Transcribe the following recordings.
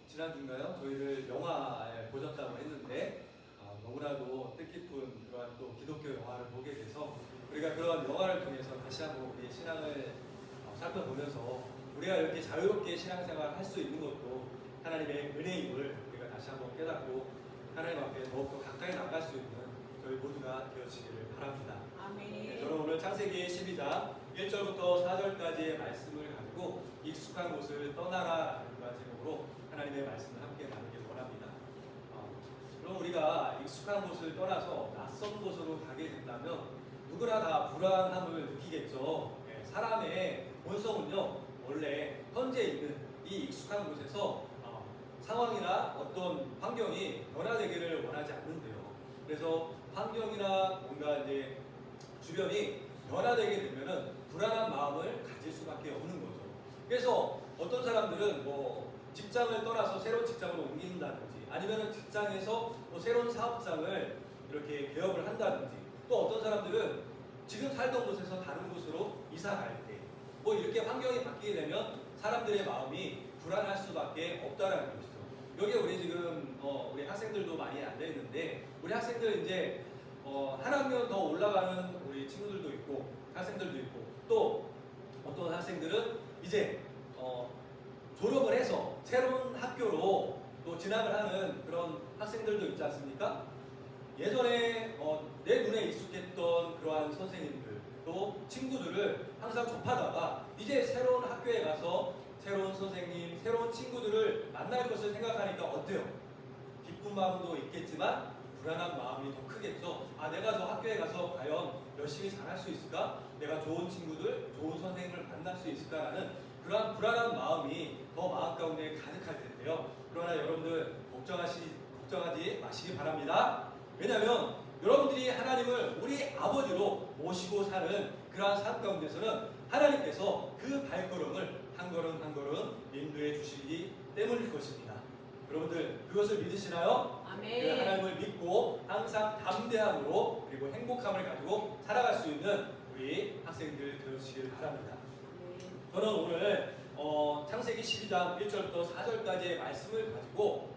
지난주인가요? 저희를 영화에 보셨다고 했는데 너무나도 뜻깊은 그러한 또 기독교 영화를 보게 돼서 우리가 그런 영화를 통해서 다시 한번 우리의 신앙을 살펴보면서 우리가 이렇게 자유롭게 신앙생활을 할 수 있는 것도 하나님의 은혜임을 우리가 다시 한번 깨닫고 하나님 앞에 더욱더 가까이 나갈 수 있는 저희 모두가 되어지기를 바랍니다. 아멘. 네, 저는 오늘 창세기 12장 1절부터 4절까지의 말씀을 가지고 익숙한 곳을 떠나라라는 제목으로 하나님의 말씀을 함께 나누길 원합니다. 그럼 우리가 익숙한 곳을 떠나서 낯선 곳으로 가게 된다면 누구나 다 불안함을 느끼겠죠. 네, 사람의 본성은요, 원래 현재 있는 이 익숙한 곳에서 상황이나 어떤 환경이 변화되기를 원하지 않는데요. 그래서 환경이나 뭔가 이제 주변이 변화되게 되면은 불안한 마음을 가질 수밖에 없는 거죠. 그래서 어떤 사람들은 뭐 직장을 떠나서 새로운 직장으로 옮긴다든지 아니면은 직장에서 뭐 새로운 사업장을 이렇게 개업을 한다든지 또 어떤 사람들은 지금 살던 곳에서 다른 곳으로 이사 갈 때 뭐 이렇게 환경이 바뀌게 되면 사람들의 마음이 불안할 수밖에 없다라는 것이죠. 여기에 우리 지금 우리 학생들도 많이 앉아 있는데 우리 학생들 이제 한 학년 더 올라가는 우리 친구들도 있고 학생들도 있고 또 어떤 학생들은 이제 졸업을 해서 새로운 학교로 또 진학을 하는 그런 학생들도 있지 않습니까? 예전에 내 눈에 익숙했던 그러한 선생님들 또 친구들을 항상 접하다가 이제 새로운 학교에 가서 새로운 선생님, 새로운 친구들을 만날 것을 생각하니까 어때요? 기쁜 마음도 있겠지만 불안한 마음이 더 크겠죠. 내가 저 학교에 가서 과연 열심히 잘할 수 있을까? 내가 좋은 친구들, 좋은 선생님을 만날 수 있을까라는 그러한 불안한 마음이 더 마음 가운데 가득할 텐데요. 그러나 여러분들 걱정하지 마시기 바랍니다. 왜냐하면 여러분들이 하나님을 우리 아버지로 모시고 사는 그러한 삶 가운데서는 하나님께서 그 발걸음을 한 걸음 한 걸음 인도해 주시기 때문일 것입니다. 여러분들 그것을 믿으시나요? 아멘. 그 하나님을 믿고 항상 담대함으로 그리고 행복함을 가지고 살아갈 수 있는 우리 학생들 되시길 바랍니다. 저는 오늘 창세기 12장 1절부터 4절까지의 말씀을 가지고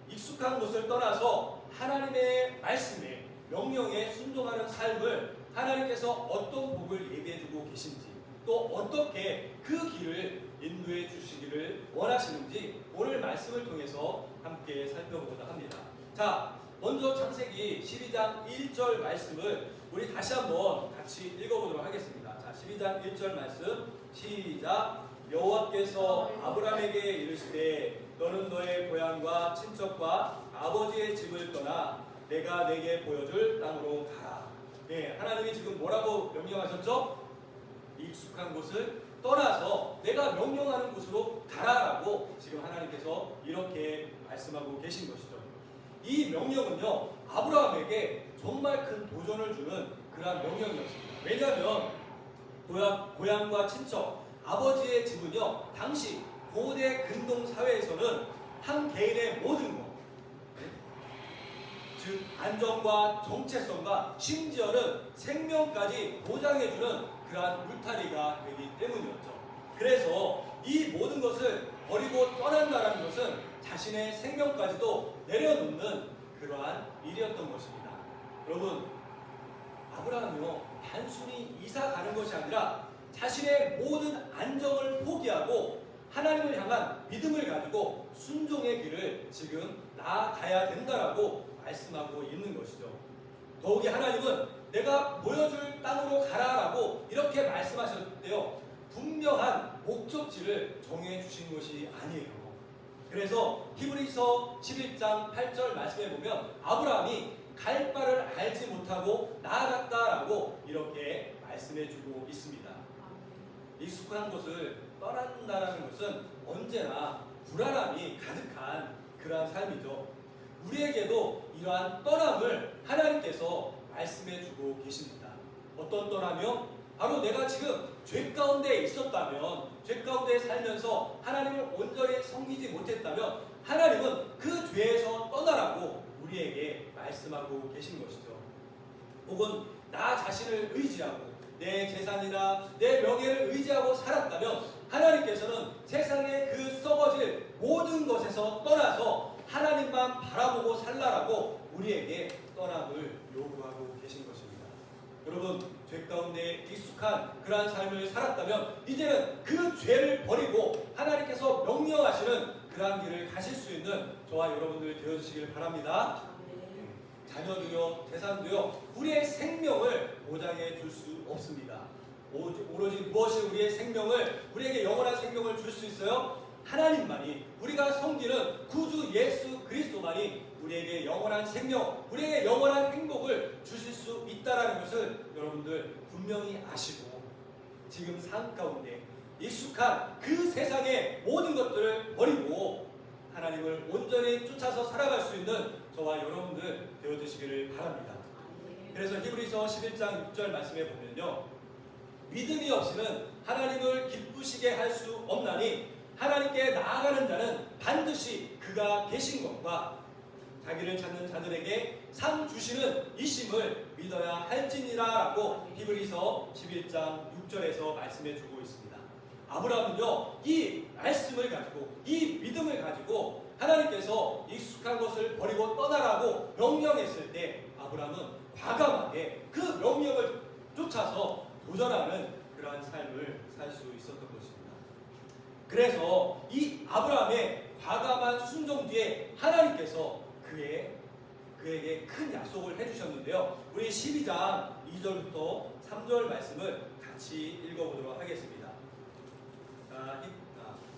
익숙한 곳을 떠나서 하나님의 말씀에 명령에 순종하는 삶을 하나님께서 어떤 복을 예비해주고 계신지 또 어떻게 그 길을 인도해 주시기를 원하시는지 오늘 말씀을 통해서 함께 살펴보고자 합니다. 자, 먼저 창세기 12장 1절 말씀을 우리 다시 한번 같이 읽어보도록 하겠습니다. 자, 12장 1절 말씀 시작. 여호와께서 아브라함에게 이르시되 너는 너의 고향과 친척과 아버지의 집을 떠나 내가 내게 보여줄 땅으로 가라. 네, 하나님이 지금 뭐라고 명령하셨죠? 익숙한 곳을 떠나서 내가 명령하는 곳으로 가라라고 지금 하나님께서 이렇게 말씀하고 계신 것이죠. 이 명령은요, 아브라함에게 정말 큰 도전을 주는 그러한 명령이었습니다. 왜냐하면 고향과 친척, 아버지의 집은요, 당시 고대 근동 사회에서는 한 개인의 모든 것, 즉 안정과 정체성과 심지어는 생명까지 보장해주는 그러한 울타리가 되기 때문이었죠. 그래서 이 모든 것을 버리고 떠난다는 것은 자신의 생명까지도 내려놓는 그러한 일이었던 것입니다. 여러분, 아브라함이요, 단순히 이사 가는 것이 아니라 자신의 모든 안정을 포기하고 하나님을 향한 믿음을 가지고 순종의 길을 지금 나아가야 된다라고 말씀하고 있는 것이죠. 더욱이 하나님은 내가 보여줄 땅으로 가라라고 이렇게 말씀하셨는데요, 분명한 목적지를 정해 주신 것이 아니에요. 그래서 히브리서 11장 8절 말씀에 보면 아브라함이 갈 바를 알지 못하고 나아갔다라고 이렇게 말씀해 주고 있습니다. 익숙한 곳을 떠난다는 것은 언제나 불안함이 가득한 그러한 삶이죠. 우리에게도 이러한 떠남을 하나님께서 말씀해 주고 계십니다. 어떤 떠남이요? 바로 내가 지금 죄 가운데 있었다면, 죄 가운데 살면서 하나님을 온전히 섬기지 못했다면 하나님은 그 죄에서 떠나라고 우리에게 말씀하고 계신 것이죠. 혹은 나 자신을 의지하고 내 재산이나 내 명예를 의지하고 살았다면 하나님께서는 세상의 그 썩어질 모든 것에서 떠나서 하나님만 바라보고 살라라고 우리에게 떠남을 요구하고 계신 것입니다. 여러분, 죄 가운데 익숙한 그러한 삶을 살았다면 이제는 그 죄를 버리고 하나님께서 명령하시는 그러한 길을 가실 수 있는 저와 여러분들 되어주시길 바랍니다. 자녀도요, 재산도요, 우리의 생명을 보장해 줄 수 없습니다. 오로지 무엇이 우리의 생명을, 우리에게 영원한 생명을 줄 수 있어요? 하나님만이, 우리가 섬기는 구주 예수 그리스도만이 우리에게 영원한 생명, 우리에게 영원한 행복을 주실 수 있다라는 것을 여러분들 분명히 아시고, 지금 삶 가운데 익숙한 그 세상의 모든 것들을 버리고 하나님을 온전히 쫓아서 살아갈 수 있는 저와 여러분들 되어주시기를 바랍니다. 그래서 히브리서 11장 6절 말씀에 보면요, 믿음이 없이는 하나님을 기쁘시게 할 수 없나니 하나님께 나아가는 자는 반드시 그가 계신 것과 자기를 찾는 자들에게 상 주시는 이심을 믿어야 할지니라 라고 히브리서 11장 6절에서 말씀해 주고 있습니다. 아브라함은요, 이 말씀을 가지고, 이 믿음을 가지고 하나님께서 익숙한 것을 버리고 떠나라고 명령했을 때 아브라함은 과감하게 그 명령을 쫓아서 도전하는 그러한 삶을 살 수 있었던 것입니다. 그래서 이 아브라함의 과감한 순종 뒤에 하나님께서 그에게 큰 약속을 해주셨는데요. 우리 12장 2절부터 3절 말씀을 같이 읽어보도록 하겠습니다.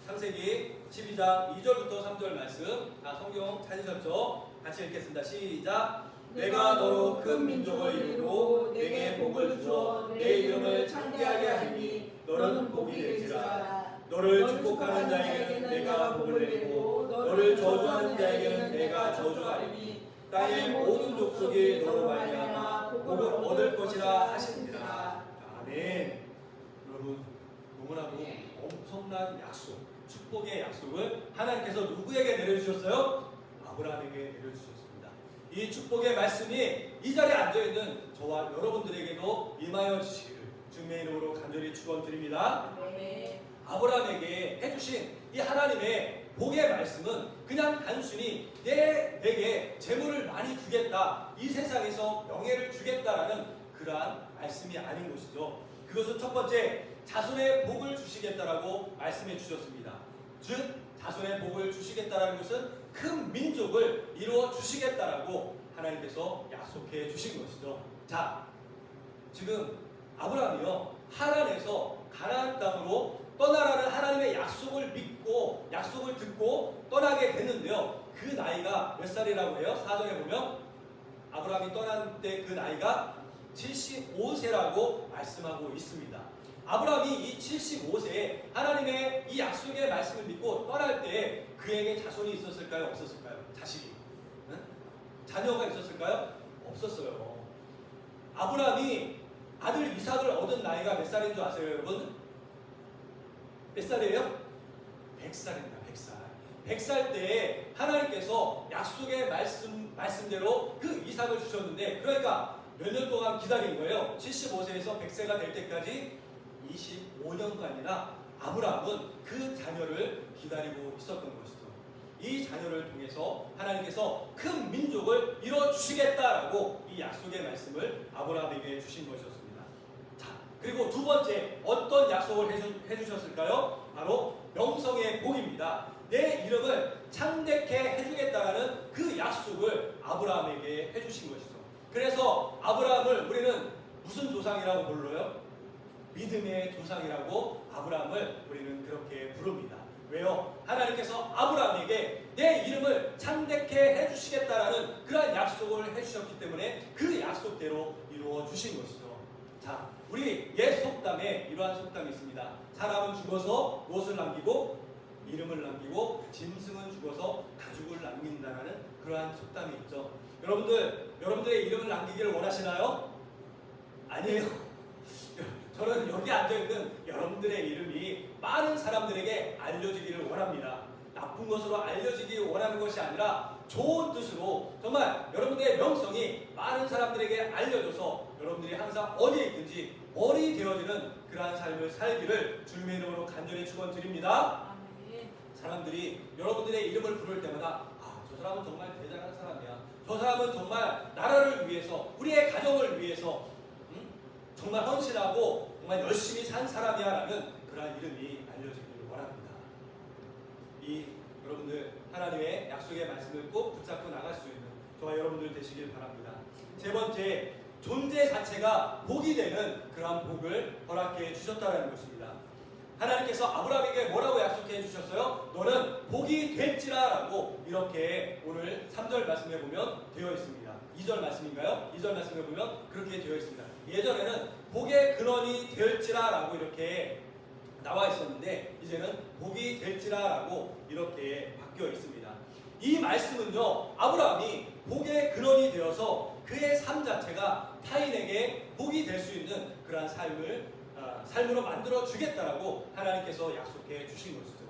창세기 12장 2절부터 3절 말씀, 다 성경 찾으셨죠? 같이 읽겠습니다. 시작. 내가 너로 큰 민족을 이루고 내게 복을 주어 내 이름을 창대하게 하리니 너는 복이 될지라. 너를 축복하는 자에게는 내가 복을 내리고 너를 저주하는 자에게는 내가 저주하리니 땅의 모든 족속이 너로 말미암아 복을 얻을 것이라 하시니라. 아멘. 여러분, 너무나도 엄청난 약속, 축복의 약속을 하나님께서 누구에게 내려주셨어요? 아브라함에게 내려주셨습니다. 이 축복의 말씀이 이 자리에 앉아있는 저와 여러분들에게도 임하여 주시기를 주님의 이름으로 간절히 축원드립니다. 아브라함에게 해주신 이 하나님의 복의 말씀은 그냥 단순히 내게 재물을 많이 주겠다, 이 세상에서 명예를 주겠다라는 그러한 말씀이 아닌 것이죠. 그것은 첫 번째, 자손의 복을 주시겠다라고 말씀해 주셨습니다. 즉, 자손의 복을 주시겠다라는 것은 큰 민족을 이루어 주시겠다라고 하나님께서 약속해 주신 것이죠. 자, 지금 아브라함이요, 하란에서 가나안 땅으로 떠나라는 하나님의 약속을 믿고 약속을 듣고 떠나게 됐는데요. 그 나이가 몇 살이라고 해요? 4절에 보면 아브라함이 떠난 때 그 나이가 75세라고 말씀하고 있습니다. 아브라함이 이 75세에 하나님의 이 약속의 말씀을 믿고 떠날 때 그에게 자손이 있었을까요? 없었을까요? 자식이? 응? 자녀가 있었을까요? 없었어요. 아브라함이 아들 이삭을 얻은 나이가 몇 살인 줄 아세요, 여러분? 몇 살이에요? 100살입니다. 100살. 100살 때에 하나님께서 약속의 말씀대로 그 이삭을 주셨는데, 그러니까 몇 년 동안 기다린 거예요. 75세에서 100세가 될 때까지 25년간이나 아브라함은 그 자녀를 기다리고 있었던 것이죠. 이 자녀를 통해서 하나님께서 큰 민족을 이뤄주시겠다라고 이 약속의 말씀을 아브라함에게 주신 것이었습니다. 자, 그리고 두 번째, 어떤 약속을 해주셨을까요? 바로 명성의 복입니다. 내 이름을 창대케 해주겠다라는 그 약속을 아브라함에게 해주신 것이죠. 그래서 아브라함을 우리는 무슨 조상이라고 불러요? 믿음의 조상이라고 아브라함을 우리는 그렇게 부릅니다. 왜요? 하나님께서 아브라함에게 내 이름을 창대케 해주시겠다라는 그러한 약속을 해주셨기 때문에 그 약속대로 이루어 주신 것이죠. 자, 우리 옛 속담에 이러한 속담이 있습니다. 사람은 죽어서 무엇을 남기고 이름을 남기고 짐승은 죽어서 가죽을 남긴다라는 그러한 속담이 있죠. 여러분들의 이름을 남기기를 원하시나요? 아니에요. 저는 여기 앉아있는 여러분들의 이름이 많은 사람들에게 알려지기를 원합니다. 나쁜 것으로 알려지기 원하는 것이 아니라 좋은 뜻으로 정말 여러분들의 명성이 많은 사람들에게 알려져서 여러분들이 항상 어디에 있든지 벌이 되어지는 그러한 삶을 살기를 주님의 이름으로 간절히 축원드립니다. 사람들이 여러분들의 이름을 부를 때마다 저 사람은 정말 대단한 사람이야. 저 사람은 정말 나라를 위해서, 우리의 가정을 위해서 정말 헌신하고 정말 열심히 산 사람이야 라는 그러한 이름이 알려지기를 원합니다. 여러분들 하나님의 약속의 말씀을 꼭 붙잡고 나갈 수 있는 저와 여러분들 되시길 바랍니다. 세 번째, 존재 자체가 복이 되는 그러한 복을 허락해 주셨다는 것입니다. 하나님께서 아브라함에게 뭐라고 약속해 주셨어요? 너는 복이 될지라 라고 이렇게 오늘 3절 말씀에 보면 되어 있습니다. 2절 말씀인가요? 2절 말씀에 보면 그렇게 되어 있습니다. 예전에는 복의 근원이 될지라 라고 이렇게 나와 있었는데 이제는 복이 될지라 라고 이렇게 바뀌어 있습니다. 이 말씀은요, 아브라함이 복의 근원이 되어서 그의 삶 자체가 타인에게 복이 될 수 있는 그러한 삶으로 만들어 주겠다라고 하나님께서 약속해 주신 것이죠.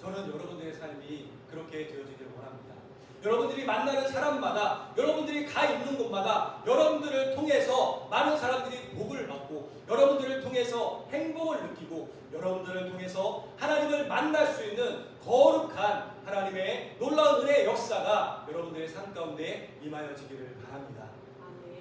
저는 여러분들의 삶이 그렇게 되어지길 원합니다. 여러분들이 만나는 사람마다, 여러분들이 가 있는 곳마다 여러분들을 통해서 많은 사람들이 복을 받고, 여러분들을 통해서 행복을 느끼고, 여러분들을 통해서 하나님을 만날 수 있는 거룩한 하나님의 놀라운 은혜의 역사가 여러분들의 삶 가운데 임하여지기를 바랍니다.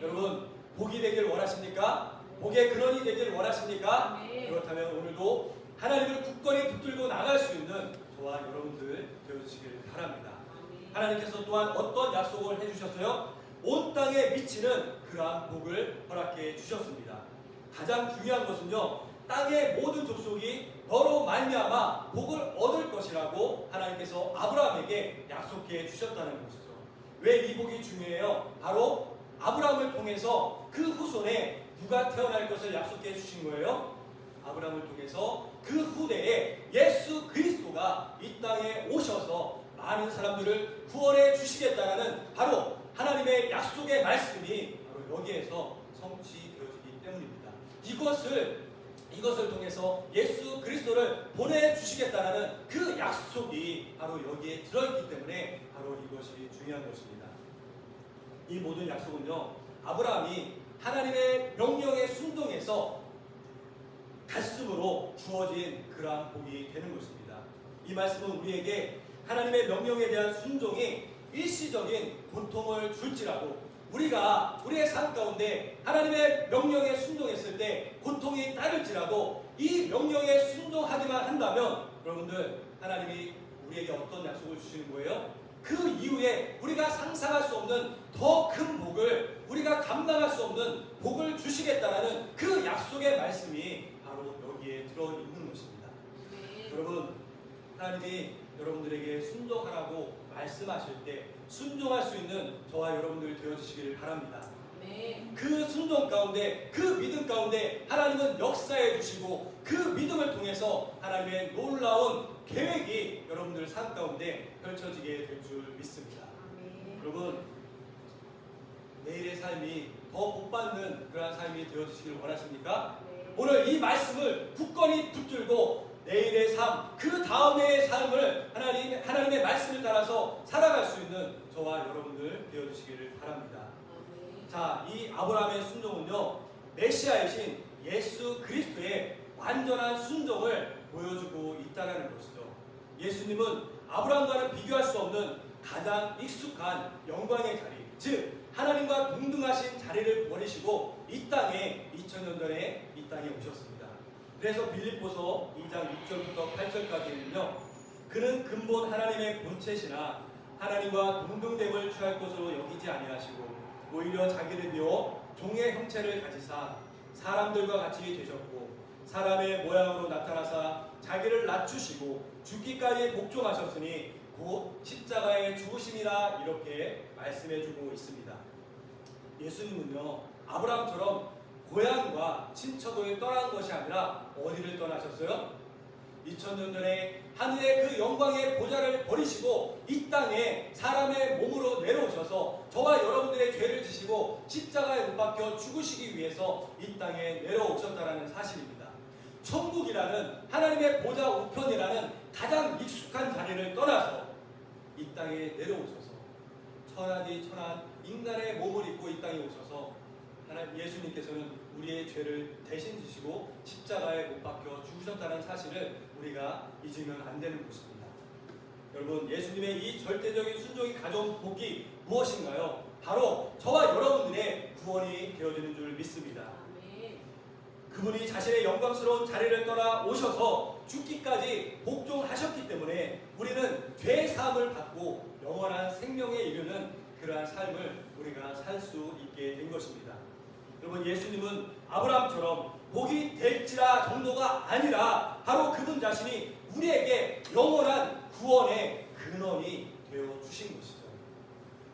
여러분, 복이 되길 원하십니까? 복의 근원이 되길 원하십니까? 그렇다면 오늘도 하나님을 굳건히 붙들고 나갈 수 있는 저와 여러분들 되어주시길 바랍니다. 하나님께서 또한 어떤 약속을 해주셨어요? 온 땅에 미치는 그러한 복을 허락해 주셨습니다. 가장 중요한 것은요, 땅의 모든 족속이 너로 말미암아 복을 얻을 것이라고 하나님께서 아브라함에게 약속해 주셨다는 것이죠. 왜 이 복이 중요해요? 바로 아브라함을 통해서 그 후손에 누가 태어날 것을 약속해 주신 거예요? 아브라함을 통해서 그 후대에 예수 그리스도가 이 땅에 오셔서 많은 사람들을 구원해 주시겠다라는 바로 하나님의 약속의 말씀이 바로 여기에서 성취되어지기 때문입니다. 이것을 통해서 예수 그리스도를 보내주시겠다는 그 약속이 바로 여기에 들어있기 때문에 바로 이것이 중요한 것입니다. 이 모든 약속은요, 아브라함이 하나님의 명령에 순종해서 갔음으로 주어진 그러한 복이 되는 것입니다. 이 말씀은 우리에게 하나님의 명령에 대한 순종이 일시적인 고통을 줄지라도 우리가 우리의 삶 가운데 하나님의 명령에 순종했을 때 고통이 따를지라도 이 명령에 순종하기만 한다면 여러분들 하나님이 우리에게 어떤 약속을 주시는 거예요? 그 이후에 우리가 상상할 수 없는 더 큰 복을, 우리가 감당할 수 없는 복을 주시겠다라는 그 약속의 말씀이 바로 여기에 들어있는 것입니다. 여러분, 하나님이 여러분들에게 순종하라고 말씀하실 때 순종할 수 있는 저와 여러분들 되어주시기를 바랍니다. 그 순종 가운데, 그 믿음 가운데 하나님은 역사해 주시고 그 믿음을 통해서 하나님의 놀라운 계획이 여러분들 삶 가운데 펼쳐지게 될 줄 믿습니다. 여러분, 내일의 삶이 더 복받는 그러한 삶이 되어주시길 원하십니까? 오늘 이 말씀을 굳건히 붙들고 내일의 삶, 그 다음의 삶을 하나님의 말씀을 따라서 살아갈 수 있는 저와 여러분들 되어주시기를 바랍니다. 자, 이 아브라함의 순종은요, 메시아이신 예수 그리스도의 완전한 순종을 보여주고 있다는 것이죠. 예수님은 아브라함과는 비교할 수 없는 가장 익숙한 영광의 자리, 즉 하나님과 동등하신 자리를 버리시고 이 땅에 2000년 전에 이 땅에 오셨습니다. 그래서 빌립보서 2장 6절부터 8절까지는요, 그는 근본 하나님의 본체시나 하나님과 동등됨을 취할 것으로 여기지 아니하시고 오히려 자기를 비워 종의 형체를 가지사 사람들과 같이 되셨고 사람의 모양으로 나타나사 자기를 낮추시고 죽기까지 복종하셨으니 곧 십자가의 죽으심이라 이렇게 말씀해주고 있습니다. 예수님은요, 아브라함처럼 고향과 친척을 떠난 것이 아니라 어디를 떠나셨어요? 2000년 전에 하늘의 그 영광의 보좌를 버리시고 이 땅에 사람의 몸으로 내려오셔서 저와 여러분들의 죄를 지시고 십자가에 못 박혀 죽으시기 위해서 이 땅에 내려오셨다는 사실입니다. 천국이라는 하나님의 보좌 우편이라는 가장 익숙한 자리를 떠나서 이 땅에 내려오셔서 천하디 천한 인간의 몸을 입고 이 땅에 오셔서 하나님 예수님께서는 우리의 죄를 대신 지시고 십자가에 못 박혀 죽으셨다는 사실을 우리가 잊으면 안 되는 것입니다. 여러분, 예수님의 이 절대적인 순종이 가져온 복이 무엇인가요? 바로 저와 여러분들의 구원이 되어지는 줄 믿습니다. 그분이 자신의 영광스러운 자리를 떠나 오셔서 죽기까지 복종하셨기 때문에 우리는 죄 사함을 받고 영원한 생명에 이르는 그러한 삶을 우리가 살 수 있게 된 것입니다. 여러분, 예수님은 아브라함처럼 복이 될지라 정도가 아니라 바로 그분 자신이 우리에게 영원한 구원의 근원이 되어 주신 것이죠.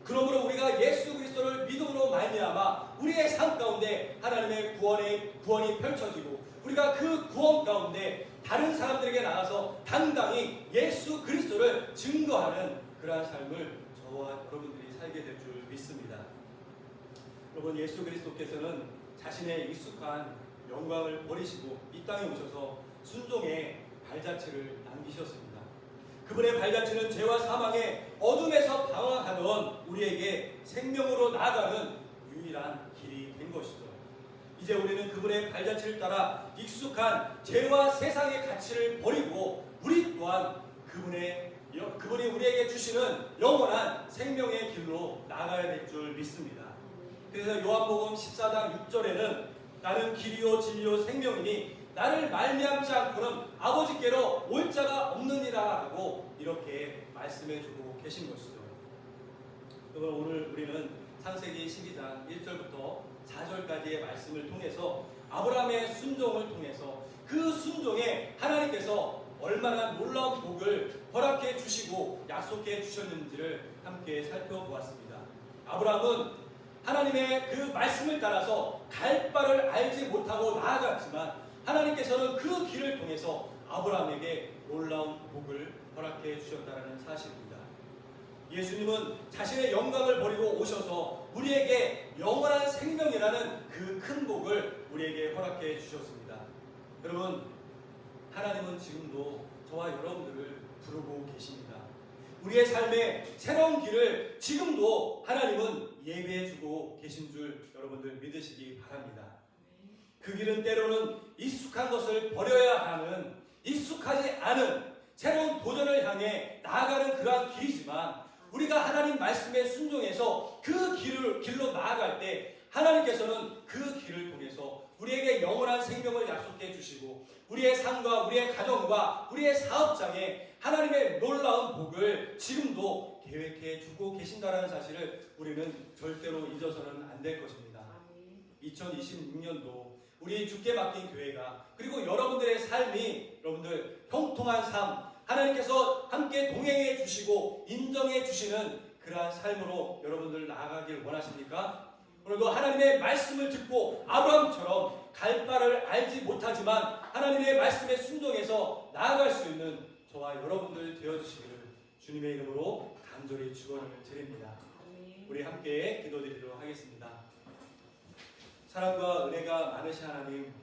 그러므로 우리가 예수 그리스도를 믿음으로 말미암아 우리의 삶 가운데 하나님의 구원이 펼쳐지고 우리가 그 구원 가운데 다른 사람들에게 나가서 당당히 예수 그리스도를 증거하는 그러한 삶을 저와 여러분들이 살게 될 줄 믿습니다. 여러분, 예수 그리스도께서는 자신의 익숙한 영광을 버리시고 이 땅에 오셔서 순종의 발자취를 남기셨습니다. 그분의 발자취는 죄와 사망의 어둠에서 방황하던 우리에게 생명으로 나아가는 유일한 길이 된 것이죠. 이제 우리는 그분의 발자취를 따라 익숙한 죄와 세상의 가치를 버리고 우리 또한 그분이 우리에게 주시는 영원한 생명의 길로 나아가야 될 줄 믿습니다. 그래서 요한복음 14장 6절에는 나는 길이요 진리요 생명이니 나를 말미암지 않고는 아버지께로 올 자가 없느니라 라고 이렇게 말씀해 주고 계신 것이죠. 오늘 우리는 창세기 12장 1절부터 4절까지의 말씀을 통해서 아브라함의 순종을 통해서 그 순종에 하나님께서 얼마나 놀라운 복을 허락해 주시고 약속해 주셨는지를 함께 살펴보았습니다. 아브라함은 하나님의 그 말씀을 따라서 갈 바를 알지 못하고 나아갔지만 하나님께서는 그 길을 통해서 아브라함에게 놀라운 복을 허락해 주셨다는 사실입니다. 예수님은 자신의 영광을 버리고 오셔서 우리에게 영원한 생명이라는 그 큰 복을 우리에게 허락해 주셨습니다. 여러분, 하나님은 지금도 저와 여러분들을 부르고 계십니다. 우리의 삶의 새로운 길을 지금도 하나님은 예배해 주고 계신 줄 여러분들 믿으시기 바랍니다. 그 길은 때로는 익숙한 것을 버려야 하는, 익숙하지 않은 새로운 도전을 향해 나아가는 그러한 길이지만 우리가 하나님 말씀에 순종해서 그 길로 나아갈 때 하나님께서는 그 길을 통해서 우리에게 영원한 생명을 약속해 주시고 우리의 삶과 우리의 가정과 우리의 사업장에 하나님의 놀라운 복을 지금도 계획해 주고 계신다는 사실을 우리는 절대로 잊어서는 안 될 것입니다. 2026년도 우리 주께 맡긴 교회가 그리고 여러분들의 삶이 여러분들 형통한 삶, 하나님께서 함께 동행해 주시고 인정해 주시는 그러한 삶으로 여러분들 나아가길 원하십니까? 오늘도 하나님의 말씀을 듣고 아브라함처럼 갈 바를 알지 못하지만 하나님의 말씀에 순종해서 나아갈 수 있는 저와 여러분들 되어주시기를 주님의 이름으로 간절히 축원을 드립니다. 우리 함께 기도드리도록 하겠습니다. 사랑과 은혜가 많으신 하나님,